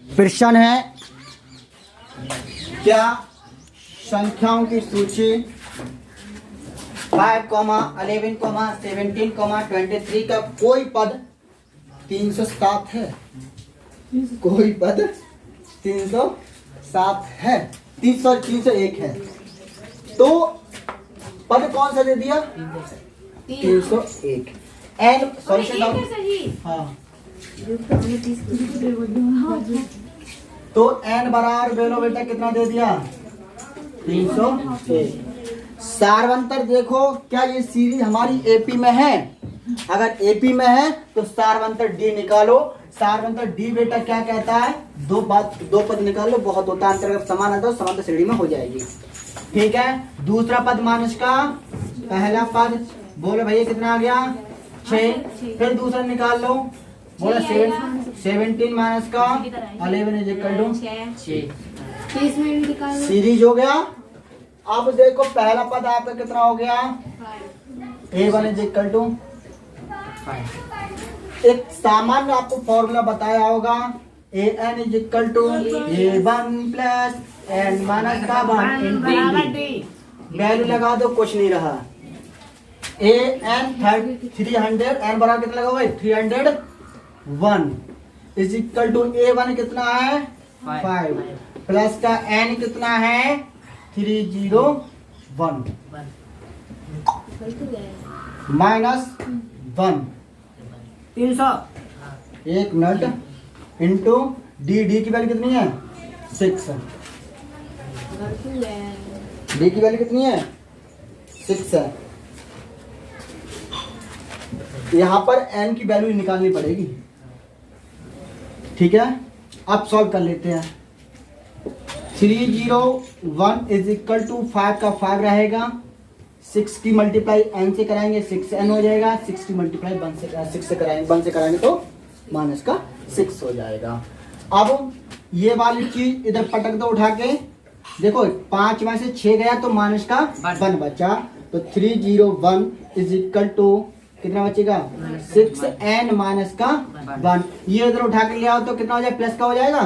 प्रश्न है, क्या संख्याओं की सूची 5, 11, 17, 23 का कोई पद 307 है? कोई पद 307 है, 301 है। तो पद कौन सा दे दिया? 301। एन सॉल्यूशन हाँ, तो एन बराबर बेलो बेटा कितना दे दिया? 301। सार्वंतर देखो, क्या ये सीरीज हमारी एपी में है? अगर एपी में है तो सार्वंतर डी निकालो। सार्वंतर डी बेटा क्या कहता है? दो पद निकालो, बहुत होता है, अंतर्गत समान है तो समांतर श्रेणी में हो जाएगी। ठीक है, दूसरा पद मानस का, पहला पद बोलो भैया कितना आ गया? 6। फिर दूसरा निकाल लो, बोलो 17 माइनस का 11 इज इक्वल टू 6। सीरीज हो गया। अब देखो पहला पद आपका कितना हो गया? A1 is equal to 5। एक सामान्य आपको फॉर्मूला बताया होगा, AN is equal to A1 plus N minus का 1 इंटू वैल्यू लगा दो, कुछ नहीं रहा। AN 300, N बराबर कितना लगा हुआ है? 301 इज इक्वल टू A1 कितना है? 5 प्लस का N कितना है? 301 माइनस 1 300। एक मिनट इंटू डी की वैल्यू कितनी है? 6। डी की वैल्यू कितनी है? 6 है। यहाँ पर n की वैल्यू निकालनी पड़ेगी। ठीक है, अब सॉल्व कर लेते हैं। 301 इज इक्वल टू 5 का 5 रहेगा, 6 की मल्टीप्लाई n से कराएंगे 6n हो जाएगा, 6 की मल्टीप्लाई 1 से कराएंगे तो माइनस का 6 हो जाएगा। अब ये वाली चीज इधर पटक दो उठा के, देखो 5 में से 6 गया तो माइनस का 1 बचा, तो 301 इज इक्वल टू कितना बचेगा? 6n माइनस का 1। ये इधर उठा के ले आओ तो कितना हो जाएगा? प्लस का हो जाएगा,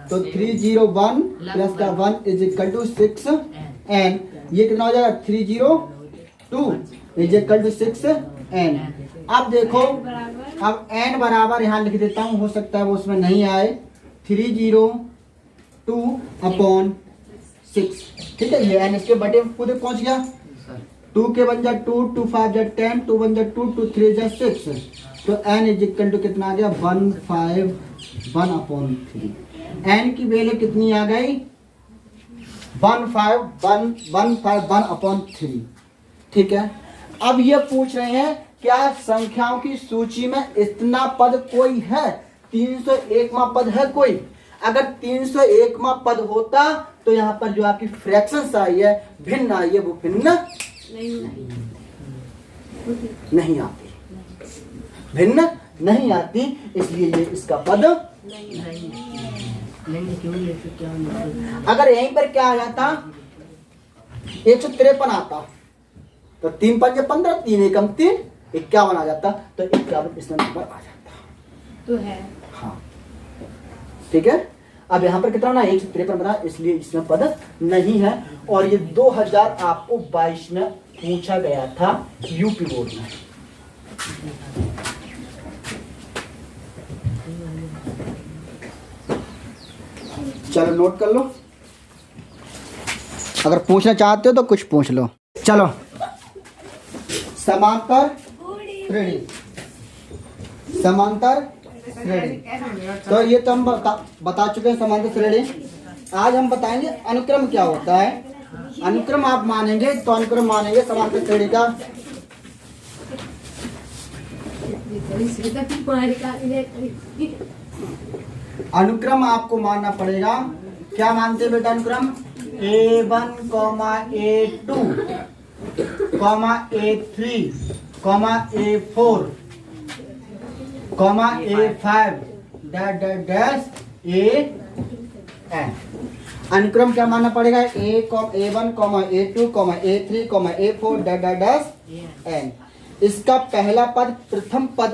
तो 301 प्लस का 1 इज इक्वल टू 6n। ये कितना हो जाएगा? 302 इज इक्वल टू 6n। अब देखो, अब n बराबर यहाँ लिख देता हूँ, हो सकता है वो उसमें नहीं आए, 302 अपॉन 6। ठीक है, ये n इसके बटे खुद पहुंच गया। 2 के 1 जा 2, 2 5 जा 10, 2 1 जा 2, 2 3 जा 6, तो n इज इक्वल टू कितना आ गया? 151 अपॉन 3। n की वैल्यू कितनी आ गई? 151 अपॉन 3। ठीक है, अब ये पूछ रहे हैं क्या संख्याओं की सूची में इतना पद कोई है? 301वां पद है कोई? अगर 301वां पद होता तो यहाँ पर जो आपकी फ्रैक्शंस आई है, भिन्न आई है, वो भिन्न नहीं आती, भिन्न नहीं आती, इसलिए ये इसका पद अगर यहीं पर क्या आ जाता? 153 आता तो 3 5 15, 3 एकम 3, 51 आ जाता, तो 51 इसमें नंबर आ जाता तो है। हाँ, ठीक है। अब यहाँ पर कितना ना 153 बना, इसलिए इसमें पद नहीं है। और ये 2000 आपको 22 में पूछा गया था यूपी बोर्ड में। चलो नोट कर लो, अगर पूछना चाहते हो तो कुछ पूछ लो। चलो, समांतर श्रेणी, समांतर श्रेणी, तो ये तो हम बता चुके हैं समांतर श्रेणी। आज हम बताएंगे अनुक्रम क्या होता है। अनुक्रम आप मानेंगे तो अनुक्रम मानेंगे समांतर श्रेणी का। अनुक्रम आपको मानना पड़ेगा। क्या मानते बेटा? अनुक्रम A1, A2, A3, A4, A5 dash AN। अनुक्रम क्या मानना पड़ेगा? A1, A2, A3, A4 dash N। इसका पहला पद प्रथम पद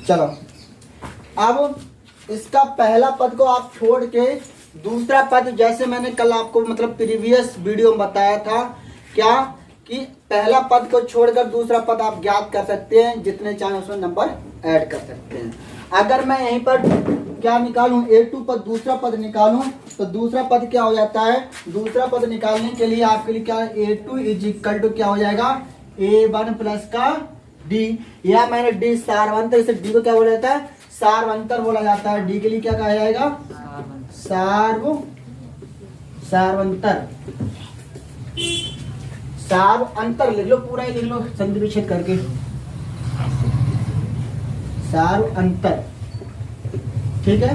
चलो अब इसका पहला पद को आप छोड़ के दूसरा पद, जैसे मैंने कल आपको मतलब प्रीवियस वीडियो में बताया था क्या कि पहला पद को छोड़कर दूसरा पद आप ज्ञात कर सकते हैं, जितने चाहे उसमें नंबर ऐड कर सकते हैं। अगर मैं यहीं पर क्या निकालूं, A2 पर दूसरा पद निकालूं तो दूसरा पद क्या हो जाता है, दूसरा पद निकालने के लिए आपके लिए क्या A2 इज इक्वल टू क्या हो जाएगा A1 प्लस का D, या मैंने D सारवंतर, इसे D को क्या बोला जाता है सारवंतर बोला जाता है। D के लिए क्या कहा जाएगा सारवंतर, सार अंतर लिख लो, पूरा ही लिख लो संधि विच्छेद करके, सार अंतर। ठीक है,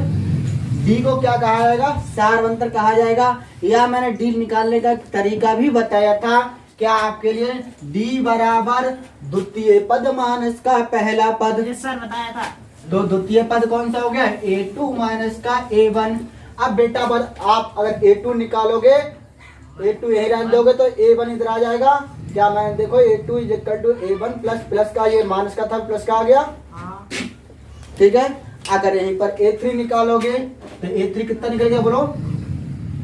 डी को क्या कहा जाएगा सारवंतर कहा जाएगा। या मैंने डी निकालने का तरीका भी बताया था क्या आपके लिए, डी बराबर द्वितीय पद माइनस का पहला पद। सर बताया था। तो द्वितीय पद कौन सा हो गया A2 माइनस का A1। अब बेटा पर आप अगर A2 निकालोगे, A2 यही रहने दोगे तो A1 इधर आ जाएगा। क्या मैं देखो A2 is equal to A1 plus का, ये माइनस का था प्लस का आ गया। ठीक है, अगर यहीं पर A3 निकालोगे तो A3 कितना निकल गया बोलो,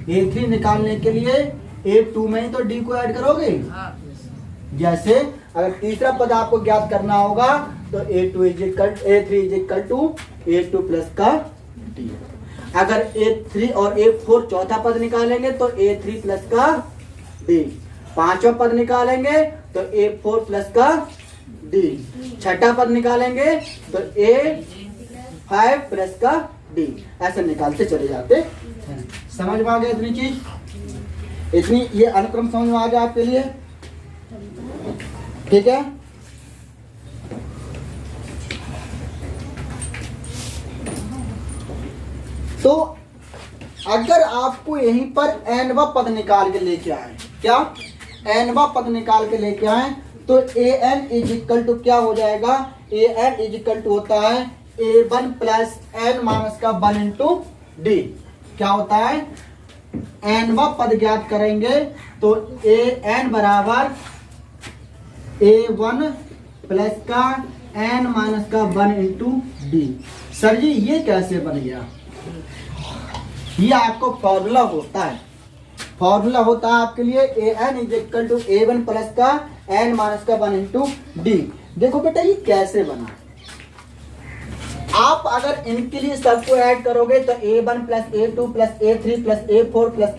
A3 निकालने के लिए A2 में ही तो D को ऐड करोगे। जैसे अगर तीसरा पद आपको ज्ञात करना होगा तो A3 is equal to A2 plus का D। अगर A3 और A4 चौथा पद निकालेंगे तो A3 प्लस का D। पांचवा पद निकालेंगे तो A4 प्लस का D। छठा पद निकालेंगे तो A5 प्लस का D। ऐसे निकालते चले जाते हैं। समझ में आ गया इतनी चीज, इतनी ये अनुक्रम समझ में आ गया आपके लिए। ठीक है, तो अगर आपको यहीं पर nवा पद निकाल के लेके आए, क्या nवा पद निकाल के लेके आए तो an इज इक्वल टू क्या हो जाएगा, an इज इक्वल टू होता है A1 प्लस n माइनस का 1 इंटू डी। क्या होता है nवा पद ज्ञात करेंगे तो an बराबर A1 प्लस का n माइनस का 1 इंटू डी। सर जी ये कैसे बन गया, ये आपको फॉर्मूला होता है, फॉर्मूला होता है आपके लिए an is equal to A1 plus का n माइनस का 1 इंटू डी। देखो बेटा ये कैसे बना, आप अगर इनके लिए सबको ऐड करोगे तो A1 plus A2 plus A3 plus A4 plus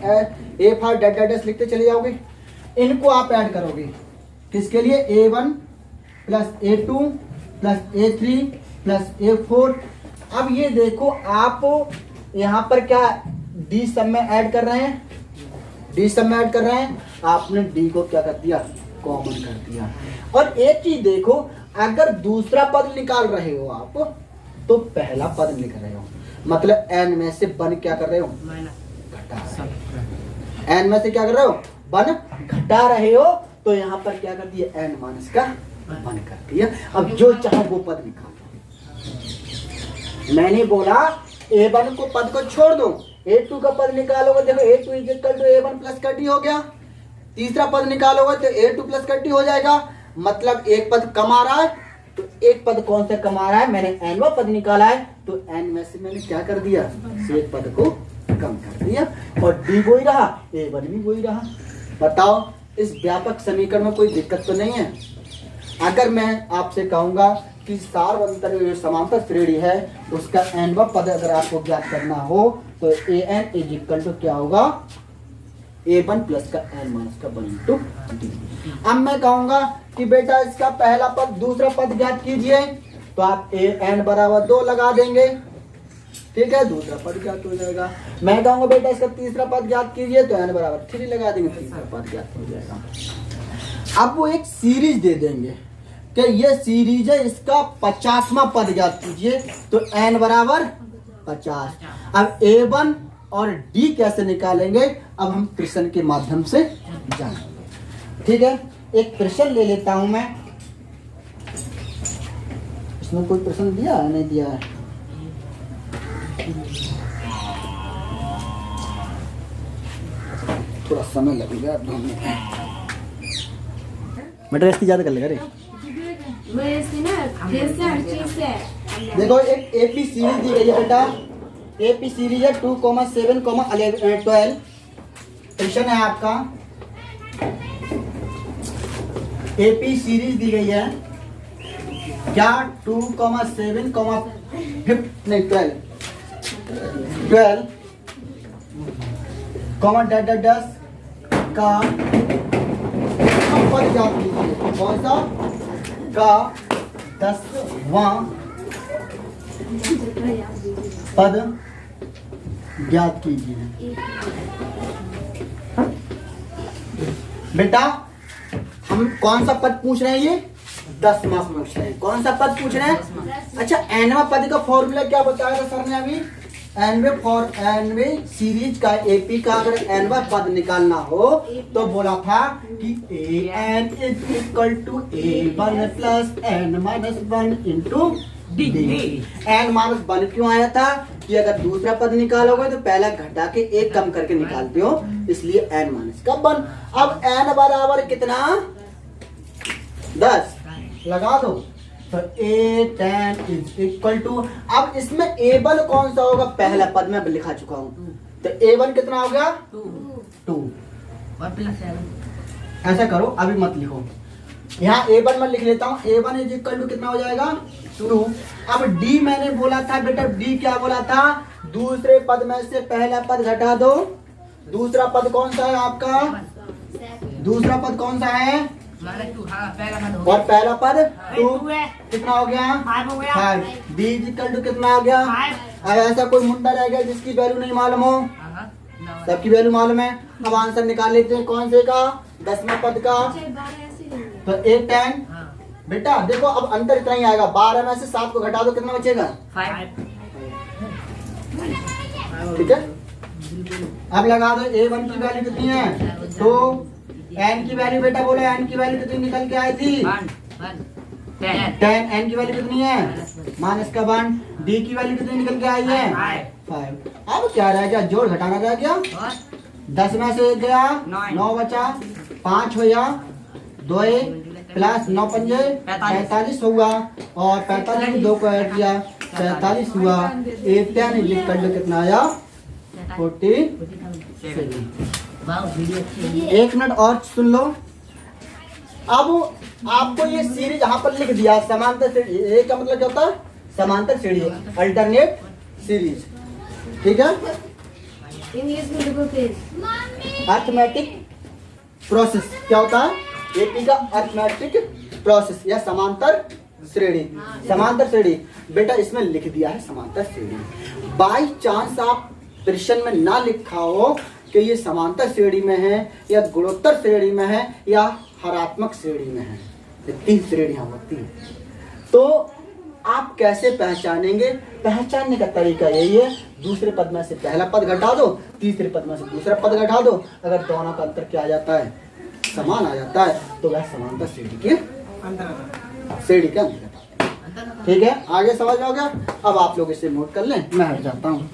A5 dash लिखते चले जाओगे। इनको आप ऐड करोगे किसके लिए, A1 plus A2 plus A3 plus A4। अब ये देखो आप यहाँ पर क्या D सब में ऐड कर रहे हैं, D सब में ऐड कर रहे हैं, आपने D को क्या कर दिया कॉमन कर दिया। और एक चीज देखो, अगर दूसरा पद निकाल रहे हो आप तो पहला पद लिख रहे हो, मतलब n में से 1 क्या कर रहे हो घटा रहे हो, n में से क्या कर रहे हो 1 घटा रहे हो, तो यहाँ पर क्या कर दिया n माइनस का 1 कर दिया। अब जो चाहो वो पद निकालो। मैंने बोला A1 को पद को छोड़ दो, A2 का पद निकालोगे, देखो A2 is equal to A1 plus का D हो गया। तीसरा पद निकालोगे तो A2 प्लस का D हो जाएगा, मतलब एक पद कम आ रहा है। तो एक पद कौन सा कम आ रहा है, मैंने nवा पद निकाला है तो n में से मैंने क्या कर दिया, एक पद को कम कर दिया और D वही रहा, A1 भी वही रहा। बताओ इस व्यापक समीकरण में कोई दिक्कत तो नहीं है। अगर मैं आपसे कहूंगा कि सारवंतर समांतर श्रेणी है उसका nवा पद अगर आपको ज्ञात करना हो तो an इज इक्वल टू क्या होगा A1 प्लस का n माइनस का 1 इंटू डी। अब मैं कहूंगा कि बेटा इसका पहला पद दूसरा पद ज्ञात कीजिए, तो आप n बराबर 2 लगा देंगे। ठीक है, दूसरा पद ज्ञात हो जाएगा। मैं कहूंगा बेटा इसका तीसरा पद ज्ञात कीजिए, तो n बराबर 3 लगा देंगे, तीसरा पद ज्ञात हो जाएगा। अब वो एक सीरीज दे देंगे कि ये सीरीज है, इसका 50वां पद ज्ञात कीजिए, तो n बराबर 50। अब A1 और D कैसे निकालेंगे, अब हम प्रश्न के माध्यम से जानेंगे। ठीक है, एक प्रश्न ले लेता हूं मैं। इसमें कोई प्रश्न दिया है नहीं दिया है, थोड़ा समय लगेगा ढूंढने में। मैं ड्रेस की ज्यादा कर लेगा रे, वैसे ना जैसे हर चीज से देखो एक एपी सीरीज दी गई है बेटा, एपी सीरीज है 2, 7, 11, 12। क्वेश्चन है आपका, एपी सीरीज दी गई है क्या 2, 7, 12 10 का पद ज्ञात कीजिए। कौन सा? का 10वां पद ज्ञात कीजिए। बेटा हम कौन सा पद पूछ रहे हैं? ये 10वां पूछ रहे हैं। कौन सा पद पूछ रहे हैं? अच्छा, एनवा पद का फॉर्मूला क्या बताया था सर ने अभी? एनवे सीरीज का एपी का अगर एनवा पद निकालना हो तो बोला था कि N is equal to A1 plus N minus 1 into D. N minus 1 क्यों आया था? कि अगर दूसरा पद निकालोगे तो पहला घटा के एक कम करके निकालते हो, इसलिए N माइनस का 1। अब N बराबर कितना? 10 लगा दो तो A10 इज इक्वल टू, अब इसमें A1 कौन सा होगा? पहला पद में लिखा चुका हूं, तो A1 कितना हो गया? 2। ऐसा करो, अभी मत लिखो, यहाँ A1 में लिख लेता हूँ। A1 इज इक्वल टू कितना हो जाएगा? 2। अब D मैंने बोला था बेटा, D क्या बोला था? दूसरे पद में से पहला पद घटा दो। दूसरा पद कौन सा है आपका? दूसरा पद कौन सा है? और पहला पद 2 कितना हो गया? 5। D इज इक्वल टू कितना आ गया? अब ऐसा कोई मुंडा रह गया जिसकी वैल्यू नहीं मालूम हो? सबकी वैल्यू मालूम है। अब आंसर निकाल लेते हैं, कौन से का? 10वें पद का। तो A10 बेटा देखो, अब अंतर इतना ही आएगा, 12 में से 7 को घटा दो, कितना बचेगा? 5। ठीक है, अब लगा दो। A1 की वैल्यू कितनी है? 2। N की वैल्यू बेटा बोलो, N की वैल्यू कितनी निकल के आई थी? 10। N की वैल्यू कितनी है? माइनस का 1। D की वैल्यू कितनी निकल के आई है? 5। अब क्या रह गया? जोड़ घटाना रह गया। 10 में से 1 गया, 9 बचा, 5 हो गया, 2 प्लस 9 पंजे 45 हुआ, और 45 में 2 को ऐड किया, 45 हुआ। A10 इक्वल टू कितना आया? 47। एक मिनट और सुन लो। अब आपको ये सीरीज यहाँ पर लिख दिया, समांतर सीरीज। ये क्या मतलब क्या होता है? समांतर सीरीज, अल्टरनेट सीरीज। ठीक है, अर्थमेटिक प्रोसेस क्या होता है? एपी का अर्थमेटिक प्रोसेस या समांतर श्रेणी। समांतर श्रेणी बेटा इसमें लिख दिया है समांतर श्रेणी। बाई चांस आप प्रश्न में ना लिखा हो कि ये समांतर श्रेणी में है या गुणोत्तर श्रेणी में है या हरात्मक श्रेणी में है, ये 3 श्रेणियां होती हैं, तो आप कैसे पहचानेंगे? पहचानने का तरीका यही है, दूसरे पद में से पहला पद घटा दो, तीसरे पद में से दूसरा पद घटा दो। अगर दोनों का अंतर क्या आ जाता है? समान आ जाता है, तो वह समांतर श्रेणी के श्रेणी का अंतर। ठीक है, आगे समझ में आ गया? अब आप लोग इसे नोट कर लें, मैं हट जाता हूँ।